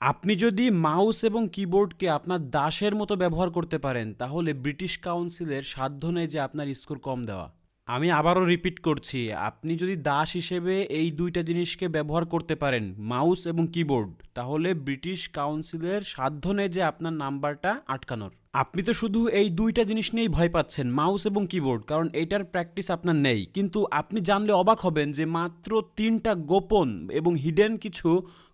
আপনি যদি মাউস এবং কিবোর্ডকে আপনার দাসের মতো ব্যবহার করতে পারেন তাহলে ব্রিটিশ কাউন্সিলের সাধ্য নেই যে আপনার স্কোর কম দেওয়া। আমি আবারও রিপিট করছি, আপনি যদি দাস হিসেবে এই দুইটা জিনিসকে ব্যবহার করতে পারেন, মাউস এবং কিবোর্ড, তাহলে ব্রিটিশ কাউন্সিলের সাধ্য নেই যে আপনার নাম্বারটা আটকানোর। আপনি তো শুধু এই দুইটা জিনিস নিয়েই ভয় পাচ্ছেন, মাউস এবং কিবোর্ড, কারণ এইটার প্র্যাকটিস আপনার নেই। কিন্তু আপনি জানলে অবাক হবেন যে মাত্র 3টা গোপন এবং হিডেন কিছু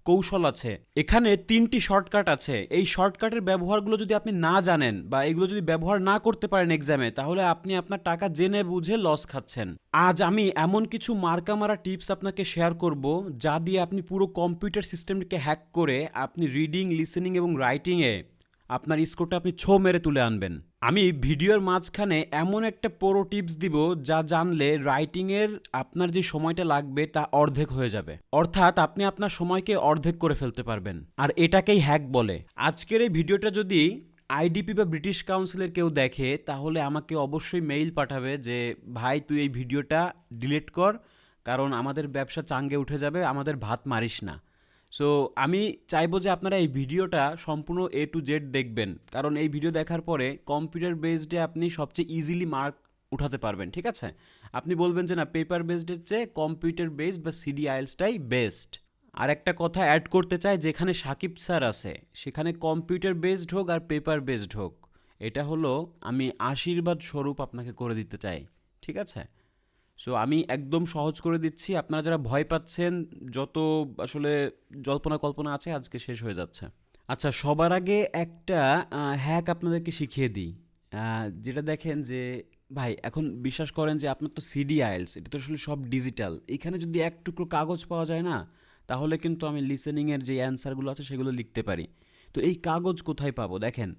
কৌশল আছে। এখানে 3টি শর্টকাট আছে। এই শর্টকাটের ব্যবহারগুলো যদি আপনি না জানেন বা এগুলো যদি ব্যবহার না করতে পারেন এক্সামে, তাহলে আপনি আপনার টাকা জেনে বুঝে লস খাচ্ছেন। আজ আমি এমন কিছু মার্কা মারা টিপস আপনাকে শেয়ার করব যা দিয়ে আপনি পুরো কম্পিউটার সিস্টেমকে হ্যাক করে আপনি রিডিং, লিসেনিং এবং রাইটিংয়ে আপনার স্কোরটা আপনি ছো মেরে তুলে আনবেন। আমি ভিডিওর মাঝখানে এমন একটা পুরো টিপস দিব যা জানলে রাইটিংয়ের আপনার যে সময়টা লাগবে তা অর্ধেক হয়ে যাবে, অর্থাৎ আপনি আপনার সময়কে অর্ধেক করে ফেলতে পারবেন। আর এটাকেই হ্যাক বলে। আজকের এই ভিডিওটা যদি আইডিপি বা ব্রিটিশ কাউন্সিলের কেউ দেখে তাহলে আমাকে অবশ্যই মেইল পাঠাবে যে ভাই তুই এই ভিডিওটা ডিলিট কর, কারণ আমাদের ব্যবসা চাঙ্গে উঠে যাবে, আমাদের ভাত মারিস না। সো আমি চাইবো যে আপনারা এই ভিডিওটা সম্পূর্ণ এ টু জেড দেখবেন, কারণ এই ভিডিও দেখার পরে কম্পিউটার বেসডে আপনি সবচেয়ে ইজিলি মার্ক উঠাতে পারবেন। ঠিক আছে, আপনি বলবেন যে না, পেপার বেসডের চেয়ে কম্পিউটার বেসড বা সিডি আইএলসটাই বেস্ট। আর একটা কথা অ্যাড করতে চাই, যেখানে সাকিব স্যার আছে সেখানে কম্পিউটার বেসড হোক আর পেপার বেসড হোক, এটা হলো আমি আশীর্বাদ স্বরূপ আপনাকে করে দিতে চাই। ঠিক আছে, সো আমি একদম সহজ করে দিচ্ছি। আপনারা যারা ভয় পাচ্ছেন, যত আসলে জল্পনা কল্পনা আছে আজকে শেষ হয়ে যাচ্ছে। আচ্ছা, সবার আগে একটা হ্যাক আপনাদেরকে শিখিয়ে দিই। যেটা দেখেন যে ভাই, এখন বিশ্বাস করেন যে আপনার তো সিডি আইএলস, এটা তো আসলে সব ডিজিটাল। এখানে যদি এক টুকরো কাগজ পাওয়া যায় না, তাহলে কিন্তু আমি লিসেনিংয়ের যে অ্যান্সারগুলো আছে সেগুলো লিখতে পারি। তো এই কাগজ কোথায় পাবো? দেখেন,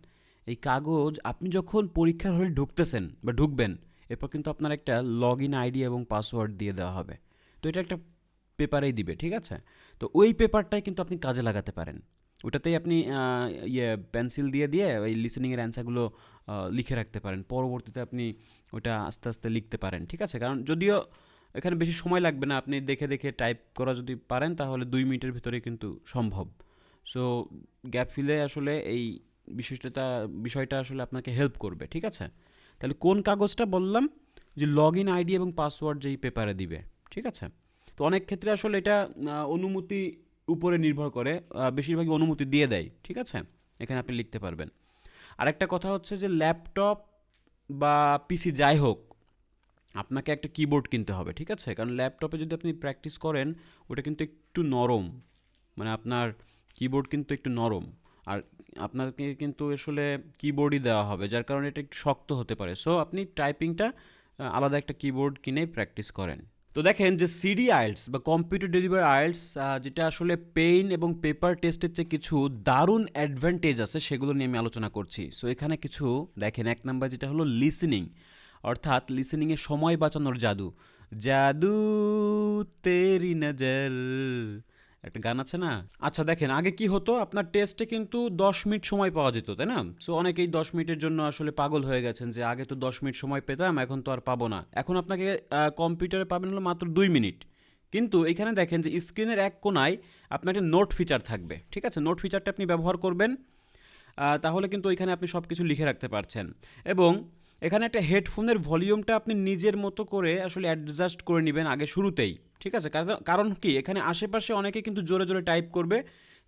এই কাগজ আপনি যখন পরীক্ষার হলে ঢুকতেছেন বা ঢুকবেন, এরপর কিন্তু আপনার একটা লগ ইন আইডি এবং পাসওয়ার্ড দিয়ে দেওয়া হবে। তো এটা একটা পেপারেই দিবে, ঠিক আছে? তো ওই পেপারটাই কিন্তু আপনি কাজে লাগাতে পারেন। ওটাতেই আপনি পেন্সিল দিয়ে দিয়ে ওই লিসেনিংয়ের অ্যান্সারগুলো লিখে রাখতে পারেন। পরবর্তীতে আপনি ওটা আস্তে আস্তে লিখতে পারেন। ঠিক আছে, কারণ যদিও এখানে বেশি সময় লাগবে না, আপনি দেখে দেখে টাইপ করা যদি পারেন তাহলে 2 মিনিটের ভিতরে কিন্তু সম্ভব। সো গ্যাপ ফিলে আসলে এই বিষয়টা আসলে আপনাকে হেল্প করবে। ঠিক আছে, তাহলে কোন কাগজটা বললাম? যে লগ ইন আইডি এবং পাসওয়ার্ড যেই পেপারে দিবে। ঠিক আছে, তো অনেক ক্ষেত্রে আসলে এটা অনুমতি উপরে নির্ভর করে, বেশিরভাগই অনুমতি দিয়ে দেয়। ঠিক আছে, এখানে আপনি লিখতে পারবেন। আরেকটা কথা হচ্ছে যে ল্যাপটপ বা পিসি যাই হোক, আপনাকে একটা কিবোর্ড কিনতে হবে। ঠিক আছে, কারণ ল্যাপটপে যদি আপনি প্র্যাকটিস করেন, ওটা কিন্তু একটু নরম, মানে আপনার কিবোর্ড কিন্তু একটু নরম। আর আপনাকে কিন্তু আসলে কিবোর্ডই দেওয়া হবে, যার কারণে এটা একটু শক্ত হতে পারে। সো আপনি টাইপিংটা আলাদা একটা কিবোর্ড কিনে প্র্যাকটিস করেন। তো দেখেন যে সিডি আইএলস বা কম্পিউটার ডেলিভারি আইএলস, যেটা আসলে পেইন এবং পেপার টেস্টের চেয়ে কিছু দারুণ অ্যাডভান্টেজ আছে, সেগুলো নিয়ে আমি আলোচনা করছি। সো এখানে কিছু দেখেন, 1 নাম্বার যেটা হলো লিসেনিং, অর্থাৎ লিসেনিংয়ে সময় বাঁচানোর জাদু। জাদু তেরি নজর, একটা গান আছে না? আচ্ছা দেখেন, আগে কি হতো, আপনার টেস্টে কিন্তু 10 মিনিট সময় পাওয়া যেত, তাই না? সো অনেকেই 10 মিনিটের জন্য আসলে পাগল হয়ে গেছেন যে আগে তো 10 মিনিট সময় পেতাম, এখন তো আর পাবো না। এখন আপনাকে কম্পিউটারে পাবেন হলো মাত্র 2 মিনিট। কিন্তু এখানে দেখেন যে স্ক্রিনের এক কোনায় আপনার একটা নোট ফিচার থাকবে। ঠিক আছে, নোট ফিচারটা আপনি ব্যবহার করবেন, তাহলে কিন্তু ওইখানে আপনি সব কিছু লিখে রাখতে পারছেন। এবং এখানে একটা হেডফোনের ভলিউমটা আপনি নিজের মতো করে আসলে অ্যাডজাস্ট করে নেবেন আগে শুরুতেই। ঠিক আছে, কারণ কি, এখানে আশেপাশে অনেকে কিন্তু জোরে জোরে টাইপ করবে,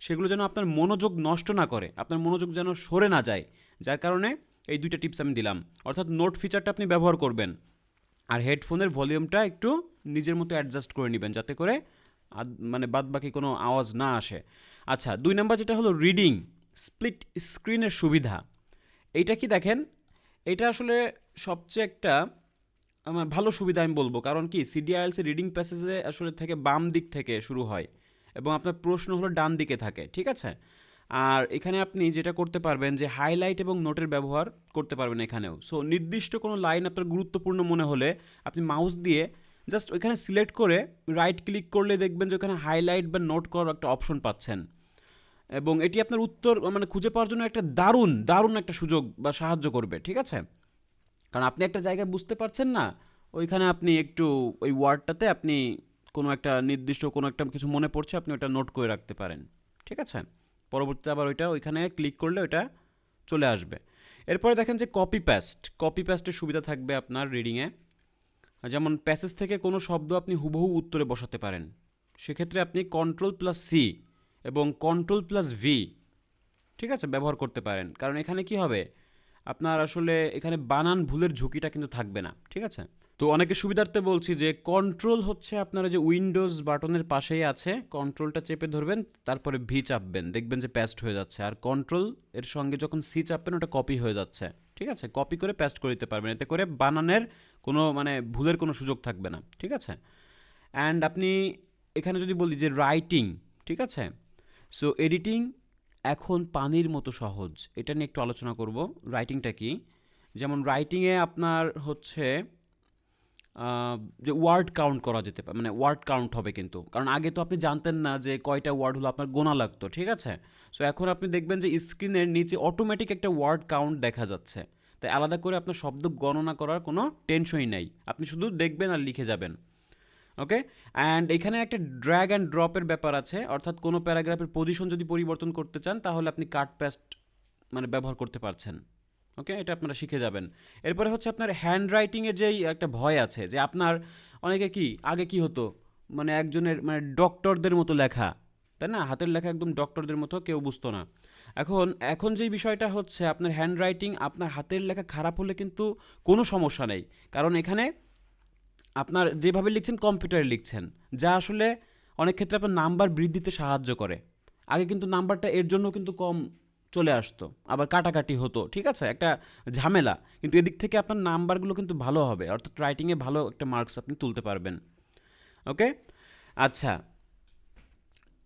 সেগুলো যেন আপনার মনোযোগ নষ্ট না করে, আপনার মনোযোগ যেন সরে না যায়। যার কারণে এই দুইটা টিপস আমি দিলাম, অর্থাৎ নোট ফিচারটা আপনি ব্যবহার করবেন আর হেডফোনের ভলিউমটা একটু নিজের মতো অ্যাডজাস্ট করে নেবেন, যাতে করে মানে বাদ বাকি কোনো আওয়াজ না আসে। আচ্ছা, 2 নাম্বার যেটা হলো রিডিং স্প্লিট স্ক্রিনের সুবিধা। এইটা কি দেখেন, এটা আসলে সবচেয়ে একটা আমার ভালো সুবিধা আমি বলবো। কারণ কি, সিডিআইএলসি রিডিং প্যাসেজে আসলে থেকে বাম দিক থেকে শুরু হয় এবং আপনার প্রশ্ন হলো ডান দিকে থাকে। ঠিক আছে, আর এখানে আপনি যেটা করতে পারবেন যে হাইলাইট এবং নোটের ব্যবহার করতে পারবেন এখানেও। সো নির্দিষ্ট কোনো লাইন আপনার গুরুত্বপূর্ণ মনে হলে আপনি মাউস দিয়ে জাস্ট ওইখানে সিলেক্ট করে রাইট ক্লিক করলে দেখবেন যে ওখানে হাইলাইট বা নোট করার একটা অপশন পাচ্ছেন, এবং এটি আপনার উত্তর মানে খুঁজে পাওয়ার জন্য একটা দারুণ দারুণ একটা সুযোগ বা সাহায্য করবে। ঠিক আছে, কারণ আপনি একটা জায়গায় বুঝতে পারছেন না, ওইখানে আপনি একটু ওই ওয়ার্ডটাতে আপনি কোনো একটা নির্দিষ্ট কোনো একটা কিছু মনে পড়ছে, আপনি ওটা নোট করে রাখতে পারেন। ঠিক আছে, পরবর্তীতে আবার ওইখানে ক্লিক করলে ওইটা চলে আসবে। এরপরে দেখেন যে কপি পেস্টের সুবিধা থাকবে আপনার রিডিংয়ে। যেমন প্যাসেজ থেকে কোনো শব্দ আপনি হুবহু উত্তরে বসাতে পারেন, সেক্ষেত্রে আপনি Ctrl+C এবং Ctrl+V, ঠিক আছে, ব্যবহার করতে পারেন। কারণ এখানে কি হবে, আপনার আসলে এখানে বানান ভুলের ঝুঁকিটা কিন্তু থাকবে না, ঠিক আছে। তো অনেকে সুবিধার্থে বলছি যে কন্ট্রোল হচ্ছে আপনারা যে উইন্ডোজ বাটনের পাশেই আছে, কন্ট্রোলটা চেপে ধরবেন, তারপরে ভি চাপবেন, দেখবেন যে পেস্ট হয়ে যাচ্ছে। আর কন্ট্রোল এর সঙ্গে যখন সি চাপবেন ওটা কপি হয়ে যাচ্ছে, ঠিক আছে। কপি করে পেস্ট করে দিতে পারবেন, এতে করে বানানের কোনো ভুলের কোনো সুযোগ থাকবে না, ঠিক আছে। অ্যান্ড আপনি এখানে যদি বলি যে রাইটিং, ঠিক আছে, সো এডিটিং এখন পানির মতো সহজ, এটা নিয়ে একটু আলোচনা করব। রাইটিংটা কি, যেমন রাইটিংয়ে আপনার হচ্ছে যে ওয়ার্ড কাউন্ট করা যেতে পারে, ওয়ার্ড কাউন্ট হবে কিন্তু, কারণ আগে তো আপনি জানতেন না যে কয়টা ওয়ার্ড হলো, আপনার গোনা লাগতো, ঠিক আছে। সো এখন আপনি দেখবেন যে স্ক্রিনের নিচে অটোমেটিক একটা ওয়ার্ড কাউন্ট দেখা যাচ্ছে, তাই আলাদা করে আপনার শব্দ গণনা করার কোনো টেনশনই নেই, আপনি শুধু দেখবেন আর লিখে যাবেন। ওকে, অ্যান্ড এখানে একটা ড্র্যাগ অ্যান্ড ড্রপের ব্যাপার আছে, অর্থাৎ কোনো প্যারাগ্রাফের পজিশন যদি পরিবর্তন করতে চান তাহলে আপনি কাট পেস্ট ব্যবহার করতে পারছেন। ওকে, এটা আপনারা শিখে যাবেন। এরপরে হচ্ছে আপনার হ্যান্ড রাইটিংয়ের যেই একটা ভয় আছে, যে আপনার অনেকে কি আগে কি হতো, একজনের ডক্টরদের মতো লেখা, তাই না, হাতের লেখা একদম ডক্টরদের মতো, কেউ বুঝতো না। এখন যেই বিষয়টা হচ্ছে, আপনার হ্যান্ড রাইটিং, আপনার হাতের লেখা খারাপ হলে কিন্তু কোনো সমস্যা নেই, কারণ এখানে আপনার যেভাবে লিখছেন কম্পিউটারে লিখছেন, যা আসলে অনেক ক্ষেত্রে আপনার নাম্বার বৃদ্ধিতে সাহায্য করে। আগে কিন্তু নাম্বারটা এর জন্য কিন্তু কম চলে আসতো, আবার কাটাকাটি হতো, ঠিক আছে, একটা ঝামেলা। কিন্তু এদিক থেকে আপনার নাম্বারগুলো কিন্তু ভালো হবে, অর্থাৎ রাইটিংয়ে ভালো একটা মার্কস আপনি তুলতে পারবেন। ওকে, আচ্ছা,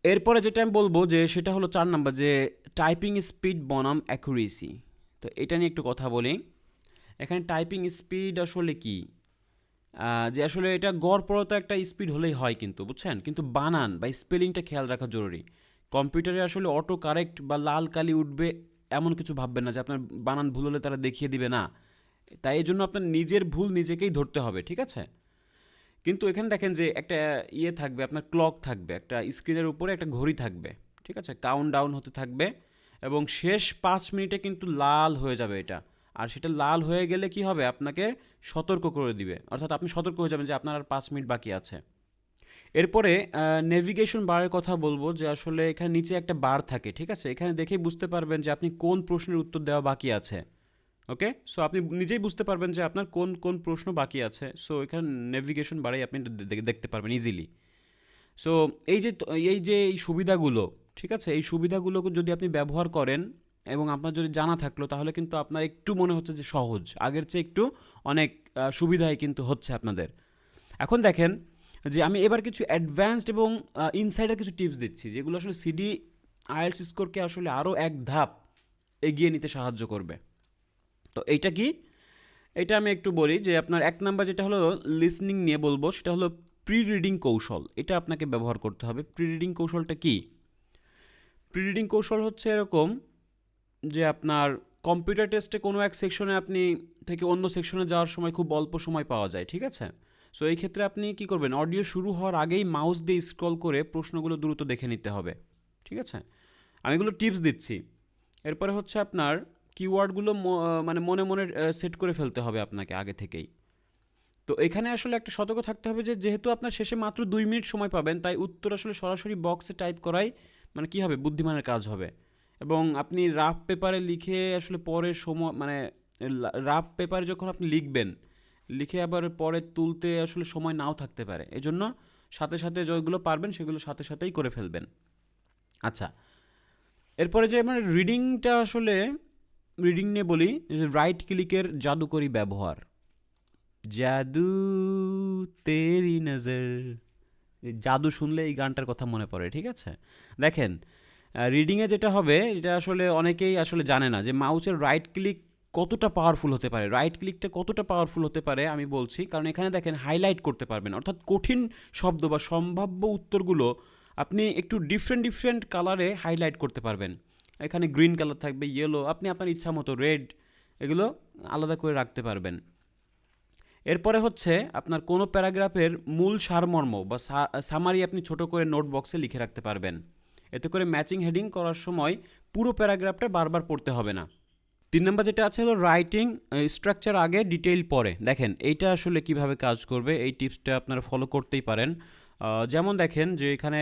এরপরে যেটা আমি বলবো যে সেটা হলো 4 নাম্বার, যে টাইপিং স্পিড বনাম অ্যাকুরেসি। তো এটা নিয়ে একটু কথা বলি। এখানে টাইপিং স্পিড আসলে কি, যে আসলে এটা গড়পড়তা একটা স্পিড হলেই হয় কিন্তু, বুঝছেন, কিন্তু বানান বা স্পেলিংটা খেয়াল রাখা জরুরি। কম্পিউটারে আসলে অটো কারেক্ট বা লাল কালি উঠবে এমন কিছু ভাববেন না যে আপনার বানান ভুল হলে তারা দেখিয়ে দিবে না, তাই এই জন্য আপনার নিজের ভুল নিজেকেই ধরতে হবে, ঠিক আছে। কিন্তু এখানে দেখেন যে একটা ইয়ে থাকবে, আপনার ক্লক থাকবে, একটা স্ক্রিনের উপরে একটা ঘড়ি থাকবে, ঠিক আছে, কাউন্ট ডাউন হতে থাকবে, এবং শেষ 5 মিনিটে কিন্তু লাল হয়ে যাবে এটা। আর সেটা লাল হয়ে গেলে কি হবে, আপনাকে সতর্ক করে দিবে, অর্থাৎ আপনি সতর্ক হয়ে যাবেন যে আপনার আর 5 মিনিট বাকি আছে। এরপরে নেভিগেশন বারের কথা বলবো, যে আসলে এখানে নিচে একটা বার থাকে, ঠিক আছে, এখানে দেখেই বুঝতে পারবেন যে আপনি কোন প্রশ্নের উত্তর দেওয়া বাকি আছে। ওকে, সো আপনি নিজেই বুঝতে পারবেন যে আপনার কোন কোন প্রশ্ন বাকি আছে। সো এখানে নেভিগেশন বারেই আপনি দেখতে পারবেন ইজিলি। সো এই সুবিধাগুলো, ঠিক আছে, এই সুবিধাগুলো যদি আপনি ব্যবহার করেন এবং আপনার যদি জানা থাকলো, তাহলে কিন্তু আপনার একটু মনে হচ্ছে যে সহজ, আগের চেয়ে একটু অনেক সুবিধাই কিন্তু হচ্ছে আপনাদের। এখন দেখেন যে আমি এবার কিছু অ্যাডভান্সড এবং ইনসাইডার কিছু টিপস দিচ্ছি, যেগুলো আসলে সিডি আইএলটিএস স্কোরকে আসলে আরও এক ধাপ এগিয়ে নিতে সাহায্য করবে। তো এইটা কি, এটা আমি একটু বলি, যে আপনার 1 নাম্বার যেটা হলো লিসনিং নিয়ে বলবো, সেটা হলো প্রি রিডিং কৌশল। এটা আপনাকে ব্যবহার করতে হবে। প্রি রিডিং কৌশলটা কি, প্রি রিডিং কৌশল হচ্ছে এরকম, যে আপনার কম্পিউটার টেস্টে কোনো এক সেকশনে আপনি থেকে অন্য সেকশনে যাওয়ার সময় খুব অল্প সময় পাওয়া যায়, ঠিক আছে। সো এই ক্ষেত্রে আপনি কি করবেন, অডিও শুরু হওয়ার আগেই মাউস দিয়ে স্ক্রল করে প্রশ্নগুলো দ্রুত দেখে নিতে হবে, ঠিক আছে। আমি এগুলো টিপস দিচ্ছি। এরপরে হচ্ছে আপনার কিওয়ার্ডগুলো মনে মনে সেট করে ফেলতে হবে আপনাকে আগে থেকেই। তো এখানে আসলে একটা সতর্ক থাকতে হবে, যে যেহেতু আপনার শেষে মাত্র 2 মিনিট সময় পাবেন, তাই উত্তর আসলে সরাসরি বক্সে টাইপ করাই কি হবে, বুদ্ধিমানের কাজ হবে। এবং আপনি রাফ পেপারে লিখে আসলে পরে সময় রাফ পেপারে যখন আপনি লিখবেন, লিখে আবার পরে তুলতে আসলে সময় নাও থাকতে পারে, এজন্য সাথে সাথে যেগুলো পারবেন সেগুলো সাথে সাথেই করে ফেলবেন। আচ্ছা, এরপরে যে রিডিংটা, আসলে রিডিং নিয়ে বলি, রাইট ক্লিকের জাদুকরি ব্যবহার। জাদু তেরি নজর, জাদু শুনলে এই গানটার কথা মনে পড়ে, ঠিক আছে। দেখেন, রিডিংয়ে যেটা হবে, এটা আসলে অনেকেই আসলে জানে না যে মাউসের রাইট ক্লিক কতটা পাওয়ারফুল হতে পারে। রাইট ক্লিকটা কতটা পাওয়ারফুল হতে পারে আমি বলছি, কারণ এখানে দেখেন হাইলাইট করতে পারবেন, অর্থাৎ কঠিন শব্দ বা সম্ভাব্য উত্তরগুলো আপনি একটু ডিফারেন্ট ডিফারেন্ট কালারে হাইলাইট করতে পারবেন। এখানে গ্রিন কালার থাকবে, ইয়েলো, আপনি আপনার ইচ্ছা মতো রেড, এগুলো আলাদা করে রাখতে পারবেন। এরপরে হচ্ছে আপনার কোনো প্যারাগ্রাফের মূল সারমর্ম বা সামারি আপনি ছোট করে নোট বক্সে লিখে রাখতে পারবেন। এতে করে ম্যাচিং হেডিং করার সময় পুরো প্যারাগ্রাফটা বারবার পড়তে হবে না। 3 নম্বর যেটা আছে হলো রাইটিং স্ট্রাকচার আগে ডিটেইল পরে। দেখেন এইটা আসলে কিভাবে কাজ করবে, এই টিপসটা আপনারা ফলো করতেই পারেন। যেমন দেখেন যে এখানে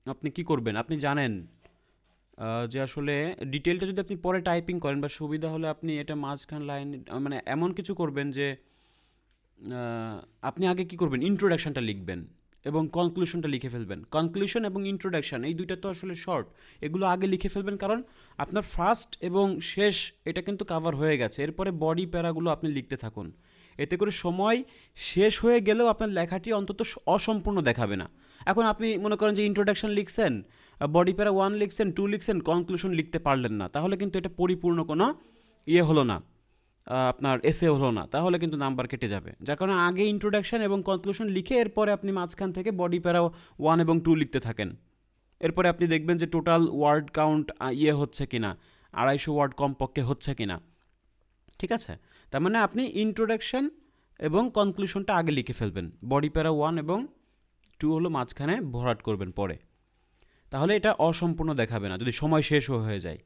আপনি কি করবেন, আপনি জানেন যে আসলে ডিটেলটা যদি আপনি পরে টাইপিং করেন বা সুবিধা হলে আপনি এটা মাঝখান লাইন মানে এমন কিছু করবেন যে আপনি আগে কি করবেন, ইন্ট্রোডাকশনটা লিখবেন এবং কনক্লুশনটা লিখে ফেলবেন। কনক্লুশন এবং ইন্ট্রোডাকশন এই দুইটা তো আসলে শর্ট, এগুলো আগে লিখে ফেলবেন, কারণ আপনার ফার্স্ট এবং শেষ এটা কিন্তু কাভার হয়ে গেছে। এরপরে বডি প্যারাগুলো আপনি লিখতে থাকুন। এতে করে সময় শেষ হয়ে গেলেও আপনার লেখাটি অন্তত অসম্পূর্ণ দেখাবে না। এখন আপনি মনে করেন যে ইন্ট্রোডাকশন লিখছেন, বডি প্যারা 1 লিখছেন, 2 লিখছেন, কনক্লুশন লিখতে পারলেন না, তাহলে কিন্তু এটা পরিপূর্ণ কোনো ইয়ে হলো না, আপনার এসে হলো না, তাহলে কিন্তু নাম্বার কেটে যাবে। যার কারণে আগে ইন্ট্রোডাকশন এবং কনক্লুশন লিখে এরপরে আপনি মাঝখান থেকে বডি প্যারা 1 এবং 2 লিখতে থাকেন। এরপরে আপনি দেখবেন যে টোটাল ওয়ার্ড কাউন্ট ইয়ে হচ্ছে কিনা, 250 ওয়ার্ড কমপক্ষে হচ্ছে কিনা। ঠিক আছে, তার মানে আপনি ইন্ট্রোডাকশন এবং কনক্লুশনটা আগে লিখে ফেলবেন, বডি প্যারা 1 এবং 2 হলো মাঝখানে ভরাট করবেন পরে, তাহলে এটা অসম্পূর্ণ দেখাবে না যদি সময় শেষ হয়ে যায়।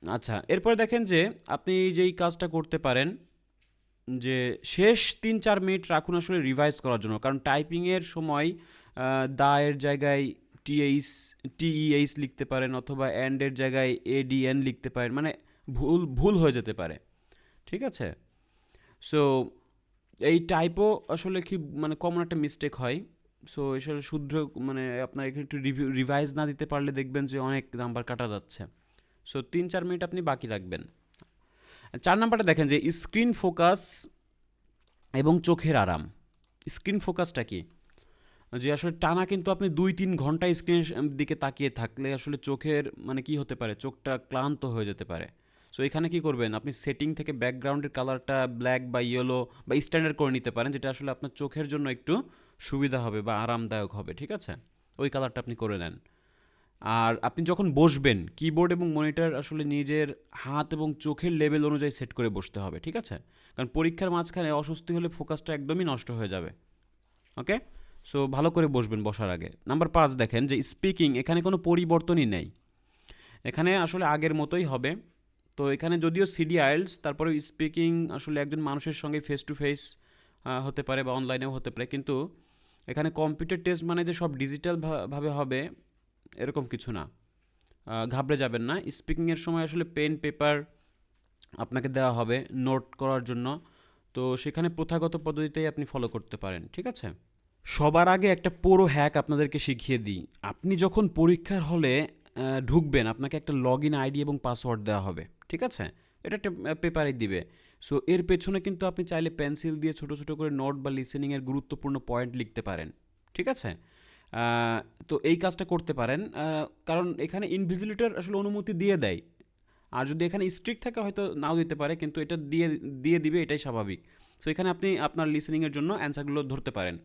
আচ্ছা, এরপরে দেখেন যে আপনি যেই কাজটা করতে পারেন যে শেষ 3-4 মিনিট রাখুন আসলে রিভাইজ করার জন্য, কারণ টাইপিংয়ের সময় দা এর জায়গায় টিইএইচ লিখতে পারেন, অথবা অ্যান্ডের জায়গায় এডিএন লিখতে পারেন, মানে ভুল হয়ে যেতে পারে। ঠিক আছে, সো এই টাইপও আসলে কি মানে কমন একটা মিস্টেক হয়। সো এসব শুদ্ধ মানে আপনার এখানে একটু রিভাইজ না দিতে পারলে দেখবেন যে অনেক নাম্বার কাটা যাচ্ছে। সো 3-4 মিনিট আপনি বাকি রাখবেন। 4 নাম্বারটা দেখেন যে স্ক্রিন ফোকাস এবং চোখের আরাম। স্ক্রিন ফোকাসটা কি, যে আসলে টানা কিন্তু আপনি 2-3 ঘন্টা স্ক্রিনের দিকে তাকিয়ে থাকলে আসলে চোখের মানে কি হতে পারে, চোখটা ক্লান্ত হয়ে যেতে পারে। সো এখানে কি করবেন, আপনি সেটিং থেকে ব্যাকগ্রাউন্ডের কালারটা ব্ল্যাক বা ইয়েলো বা স্ট্যান্ডার্ড করে নিতে পারেন, যেটা আসলে আপনার চোখের জন্য একটু সুবিধা হবে বা আরামদায়ক হবে। ঠিক আছে, ওই কালারটা আপনি করে নেন। আর আপনি যখন বসবেন, কিবোর্ড এবং মনিটর আসলে নিজের হাত এবং চোখের লেভেল অনুযায়ী সেট করে বসতে হবে। ঠিক আছে, কারণ পরীক্ষার মাঝখানে অস্বস্তি হলে ফোকাসটা একদমই নষ্ট হয়ে যাবে। ওকে, সো ভালো করে বসবেন বসার আগে। নাম্বার 5 দেখেন যে স্পিকিং, এখানে কোনো পরিবর্তনই নেই, এখানে আসলে আগের মতোই হবে। তো এখানে যদিও সিডি আইএলস, তারপরে স্পিকিং আসলে একজন মানুষের সঙ্গে ফেস টু ফেস হতে পারে বা অনলাইনেও হতে পারে, কিন্তু এখানে কম্পিউটার টেস্ট মানে যে সব ডিজিটাল ভাবে হবে এরকম কিছু না। ঘাবড়ে যাবেন না, স্পিকিংয়ের সময় আসলে পেন পেপার আপনাকে দেওয়া হবে নোট করার জন্য, তো সেখানে প্রথাগত পদ্ধতিতেই আপনি ফলো করতে পারেন। ঠিক আছে, সবার আগে একটা পুরো হ্যাক আপনাদেরকে শিখিয়ে দিই। আপনি যখন পরীক্ষার হলে ঢুকবেন, আপনাকে একটা লগ ইন আইডি এবং পাসওয়ার্ড দেওয়া হবে। ঠিক আছে, এটা একটা পেপারে দিবে। সো এর পেছনে কিন্তু আপনি চাইলে পেন্সিল দিয়ে ছোটো ছোটো করে নোট বা লিসেনিংয়ের গুরুত্বপূর্ণ পয়েন্ট লিখতে পারেন। ঠিক আছে, তো এই কাজটা করতে পারেন, কারণ এখানে ইনভিজিলেটর আসলে অনুমতি দিয়ে দেয়। আর যদি এখানে স্ট্রিক্ট থাকে হয়তো নাও দিতে পারে, কিন্তু এটা দিয়ে দিয়ে দিবে, এটাই স্বাভাবিক। সো এখানে আপনি আপনার লিসেনিংয়ের জন্য অ্যান্সারগুলো ধরতে পারেন।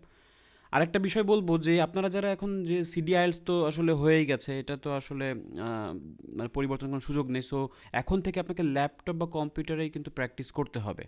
আরেকটা বিষয় বলবো যে আপনারা যারা এখন যে সিডি আইএলস তো আসলে হয়েই গেছে, এটা তো আসলে মানে পরিবর্তন কোনো সুযোগ নেই। সো এখন থেকে আপনাকে ল্যাপটপ বা কম্পিউটারেই কিন্তু প্র্যাকটিস করতে হবে।